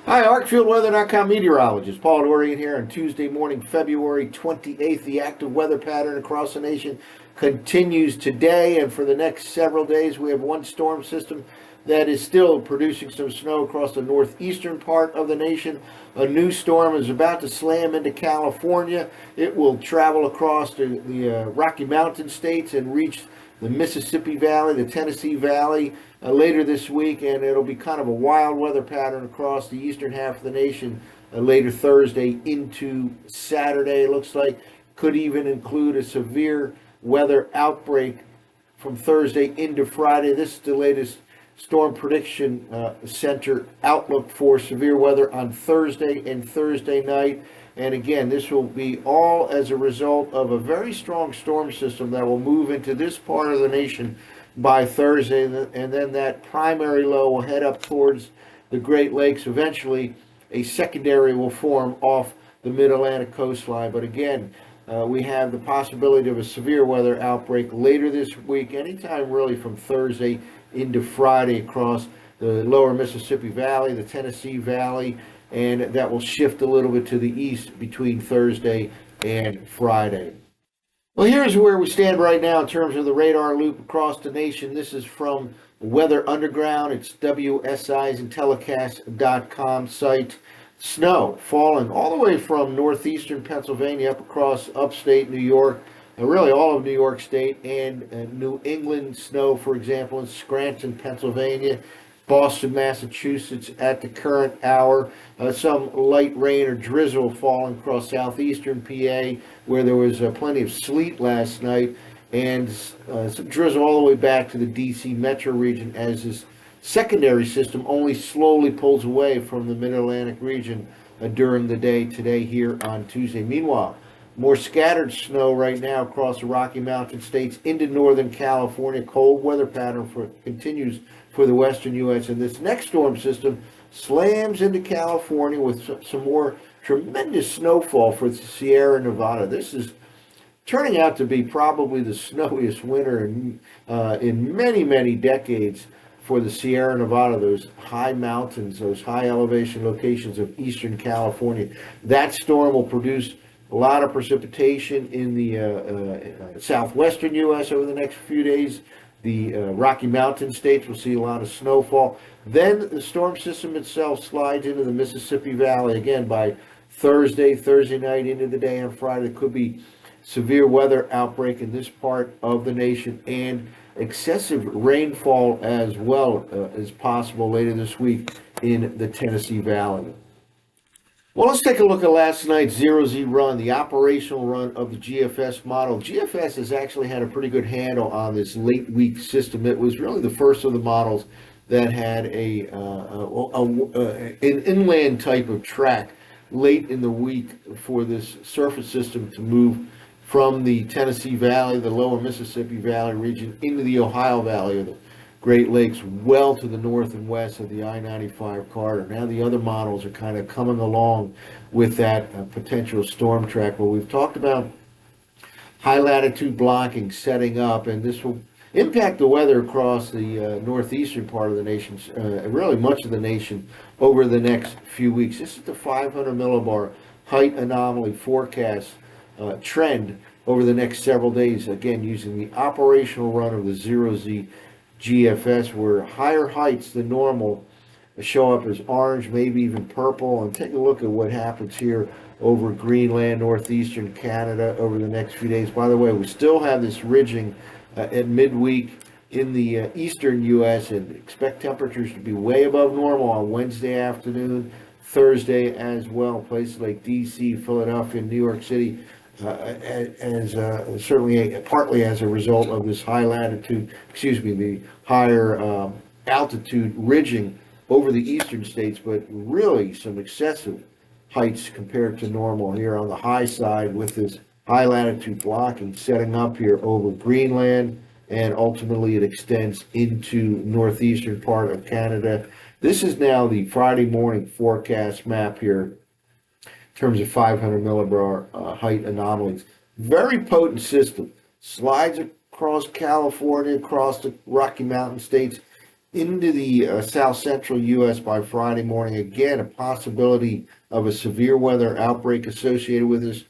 Hi, ArcfieldWeather.com meteorologist Paul Dorian here on Tuesday morning, February 28th. The active weather pattern across the nation continues today, and for the next several days, we have one storm system that is still producing some snow across the northeastern part of the nation. A new storm is about to slam into California. It will travel across the Rocky Mountain states and reach the Mississippi Valley, the Tennessee Valley later this week, and it'll be kind of a wild weather pattern across the eastern half of the nation later Thursday into Saturday. It looks like could even include a severe weather outbreak from Thursday into Friday. This is the latest Storm Prediction Center outlook for severe weather on Thursday and Thursday night. And again, this will be all as a result of a very strong storm system that will move into this part of the nation by Thursday. And then that primary low will head up towards the Great Lakes. Eventually, a secondary will form off the mid-Atlantic coastline. But again, we have the possibility of a severe weather outbreak later this week, anytime really from Thursday into Friday across the lower Mississippi Valley, the Tennessee Valley, and that will shift a little bit to the east between Thursday and Friday. Well, here's where we stand right now in terms of the radar loop across the nation. This is from Weather Underground. It's WSI's and telecast.com site. Snow falling all the way from northeastern Pennsylvania up across upstate New York, really all of New York State, and New England snow, for example, in Scranton, Pennsylvania, Boston, Massachusetts at the current hour. Some light rain or drizzle falling across southeastern PA, where there was plenty of sleet last night, and some drizzle all the way back to the DC metro region as this secondary system only slowly pulls away from the mid-Atlantic region during the day today here on Tuesday. Meanwhile, more scattered snow right now across the Rocky Mountain states into northern California. Cold weather pattern continues for the western U.S. And this next storm system slams into California with some more tremendous snowfall for the Sierra Nevada. This is turning out to be probably the snowiest winter in many, many decades for the Sierra Nevada, those high mountains, those high elevation locations of eastern California. That storm will produce a lot of precipitation in the southwestern U.S. over the next few days. The Rocky Mountain states will see a lot of snowfall. Then the storm system itself slides into the Mississippi Valley again by Thursday night into the day on Friday. There could be severe weather outbreak in this part of the nation, and excessive rainfall as well is possible later this week in the Tennessee Valley. Well, let's take a look at last night's zero-Z run, the operational run of the GFS model. GFS has actually had a pretty good handle on this late week system. It was really the first of the models that had an inland type of track late in the week for this surface system to move from the Tennessee Valley, the lower Mississippi Valley region, into the Ohio Valley, or the Great Lakes, well to the north and west of the I-95 corridor. Now the other models are kind of coming along with that potential storm track. Well, we've talked about high latitude blocking setting up, and this will impact the weather across the northeastern part of the nation, really much of the nation, over the next few weeks. This is the 500 millibar height anomaly forecast trend over the next several days, again using the operational run of the zero-Z GFS, where higher heights than normal show up as orange, maybe even purple. And take a look at what happens here over Greenland, northeastern Canada over the next few days. By the way, we still have this ridging at midweek in the eastern U.S. and expect temperatures to be way above normal on Wednesday afternoon, Thursday as well. Places like D.C., Philadelphia, New York City, certainly partly as a result of this the higher altitude ridging over the eastern states, but really some excessive heights compared to normal here on the high side, with this high latitude blocking setting up here over Greenland, and ultimately it extends into northeastern part of Canada. This is now the Friday morning forecast map here in terms of 500 millibar height anomalies. Very potent system. Slides across California, across the Rocky Mountain states, into the south central U.S. by Friday morning. Again, a possibility of a severe weather outbreak associated with this.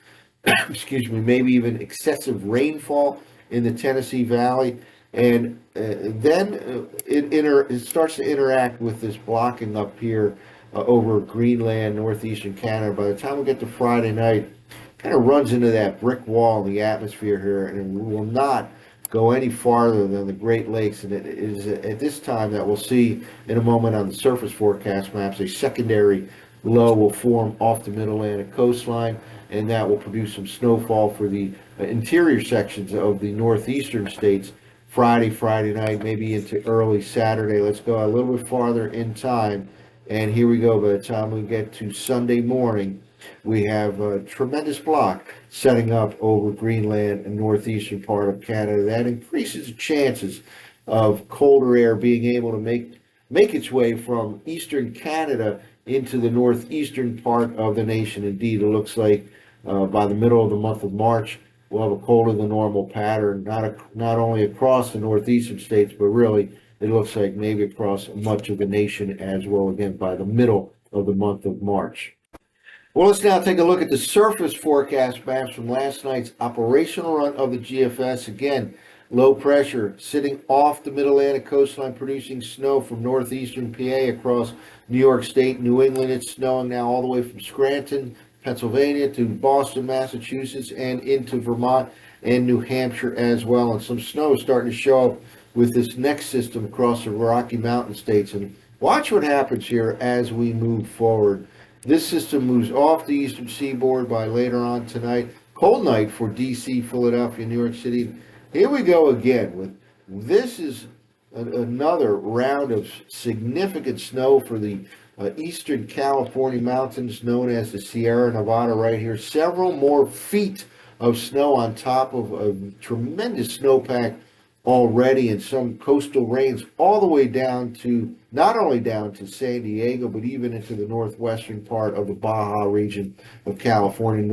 Excuse me, maybe even excessive rainfall in the Tennessee Valley. And then it starts to interact with this blocking up here over Greenland, northeastern Canada. By the time we get to Friday night, kind of runs into that brick wall in the atmosphere here, and we will not go any farther than the Great Lakes. And it is at this time that we'll see in a moment on the surface forecast maps, a secondary low will form off the mid-Atlantic coastline, and that will produce some snowfall for the interior sections of the northeastern states Friday night, maybe into early Saturday. Let's go a little bit farther in time, and here we go. By the time we get to Sunday morning, we have a tremendous block setting up over Greenland and northeastern part of Canada. That increases the chances of colder air being able to make its way from eastern Canada into the northeastern part of the nation. Indeed, it looks like by the middle of the month of March, we'll have a colder than normal pattern, not only across the northeastern states, but really it looks like maybe across much of the nation as well, again, by the middle of the month of March. Well, let's now take a look at the surface forecast maps from last night's operational run of the GFS. Again, low pressure sitting off the mid-Atlantic coastline, producing snow from northeastern PA across New York State, New England. It's snowing now all the way from Scranton, Pennsylvania, to Boston, Massachusetts, and into Vermont and New Hampshire as well. And some snow is starting to show up with this next system across the Rocky Mountain states. And watch what happens here as we move forward. This system moves off the eastern seaboard by later on tonight. Cold night for D.C., Philadelphia, New York City. Here we go again. This is another round of significant snow for the eastern California mountains known as the Sierra Nevada right here. Several more feet of snow on top of a tremendous snowpack already, and some coastal rains all the way down to, not only down to San Diego, but even into the northwestern part of the Baja region of California,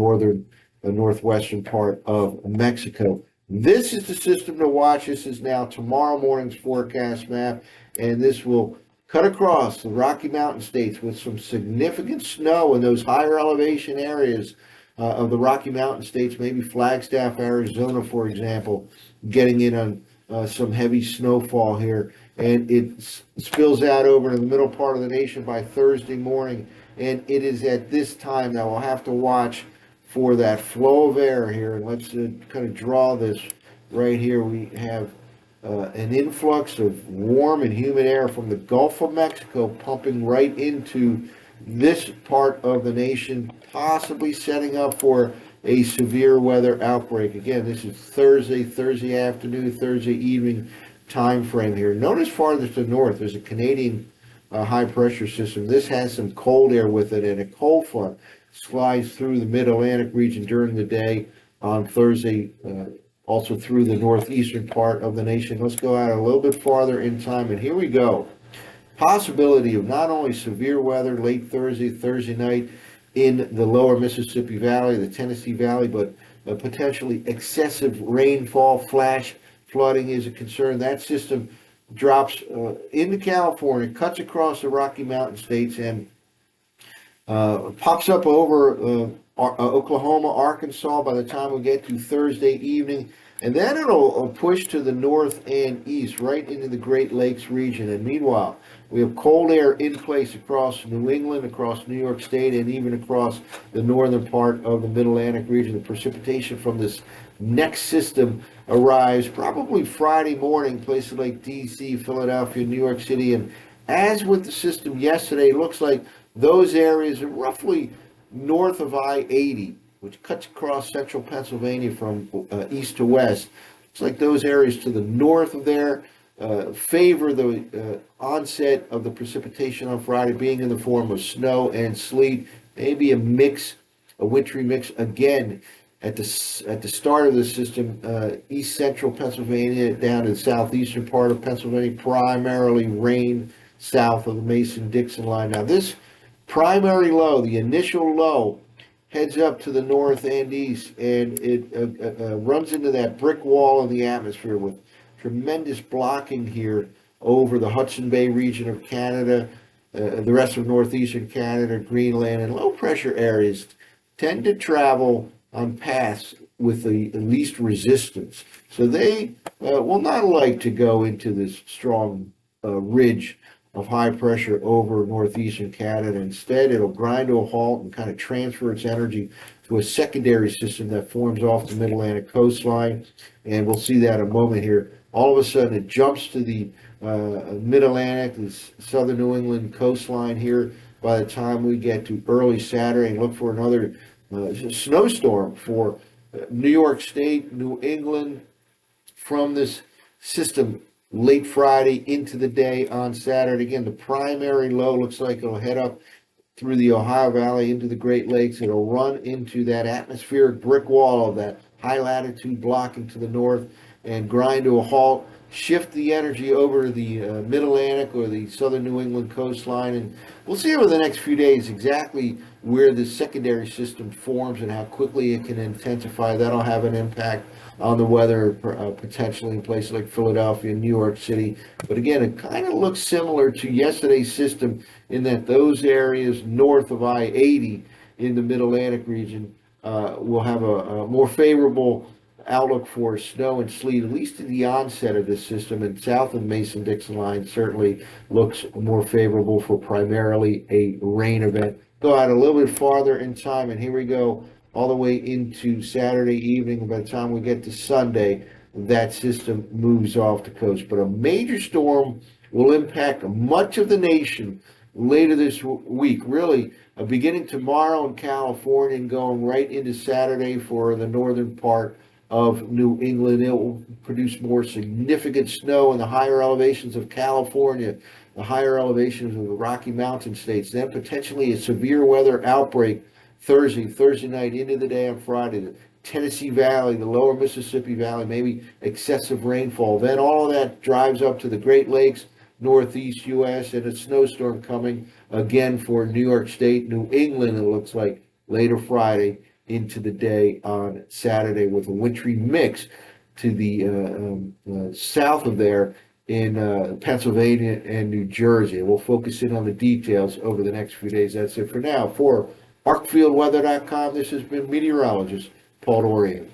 northwestern part of Mexico. This is the system to watch. This is now tomorrow morning's forecast map, and this will cut across the Rocky Mountain states with some significant snow in those higher elevation areas of the Rocky Mountain states, maybe Flagstaff, Arizona, for example, getting in on some heavy snowfall here, and it spills out over to the middle part of the nation by Thursday morning. And it is at this time that we'll have to watch for that flow of air here. And let's kind of draw this right here. We have an influx of warm and humid air from the Gulf of Mexico pumping right into this part of the nation, possibly setting up for a severe weather outbreak. Again, this is Thursday afternoon, Thursday evening time frame here. Notice farther to the north, there's a Canadian high pressure system. This has some cold air with it, and a cold front slides through the mid-Atlantic region during the day on Thursday, also through the northeastern part of the nation. Let's go out a little bit farther in time, and here we go. Possibility of not only severe weather late Thursday night, in the lower Mississippi Valley, the Tennessee Valley, but potentially excessive rainfall, flash flooding is a concern. That system drops into California, cuts across the Rocky Mountain states, and pops up over Oklahoma, Arkansas by the time we get to Thursday evening. And then it'll push to the north and east, right into the Great Lakes region. And meanwhile, we have cold air in place across New England, across New York State, and even across the northern part of the Mid-Atlantic region. The precipitation from this next system arrives probably Friday morning, places like D.C., Philadelphia, New York City. And as with the system yesterday, it looks like those areas are roughly north of I-80, which cuts across central Pennsylvania from east to west. It's like those areas to the north of there favor the onset of the precipitation on Friday being in the form of snow and sleet, maybe a wintry mix again at the start of the system, east central Pennsylvania down to the southeastern part of Pennsylvania, primarily rain south of the Mason-Dixon line. Now this primary low, the initial low, heads up to the north and east, and it runs into that brick wall in the atmosphere with tremendous blocking here over the Hudson Bay region of Canada, the rest of northeastern Canada, Greenland, and low pressure areas tend to travel on paths with the least resistance. So they will not like to go into this strong ridge of high pressure over northeastern Canada. Instead, it'll grind to a halt and kind of transfer its energy to a secondary system that forms off the mid-Atlantic coastline. And we'll see that in a moment here. All of a sudden, it jumps to the mid-Atlantic, the southern New England coastline here by the time we get to early Saturday, and look for another snowstorm for New York State, New England, from this system late Friday into the day on Saturday. Again, the primary low looks like it'll head up through the Ohio Valley into the Great Lakes. It'll run into that atmospheric brick wall of that high latitude blocking to the north and grind to a halt, shift the energy over to the mid-Atlantic or the southern New England coastline. And we'll see over the next few days exactly where the secondary system forms and how quickly it can intensify. That'll have an impact on the weather potentially in places like Philadelphia and New York City. But again, it kind of looks similar to yesterday's system in that those areas north of I-80 in the mid-Atlantic region will have a more favorable outlook for snow and sleet, at least at the onset of this system. And south of Mason-Dixon line certainly looks more favorable for primarily a rain event. Go out a little bit farther in time, and here we go all the way into Saturday evening. By the time we get to Sunday, that system moves off the coast. But a major storm will impact much of the nation later this week, really beginning tomorrow in California and going right into Saturday for the northern part of New England. It will produce more significant snow in the higher elevations of California, the higher elevations of the Rocky Mountain states, then potentially a severe weather outbreak Thursday night into the day on Friday. The Tennessee Valley, the lower Mississippi Valley, maybe excessive rainfall. Then all of that drives up to the Great Lakes, northeast U.S., and a snowstorm coming again for New York State, New England, it looks like later Friday into the day on Saturday, with a wintry mix to the south of there in Pennsylvania and New Jersey. We'll focus in on the details over the next few days. That's it for now. For ArcfieldWeather.com, this has been meteorologist Paul Dorian.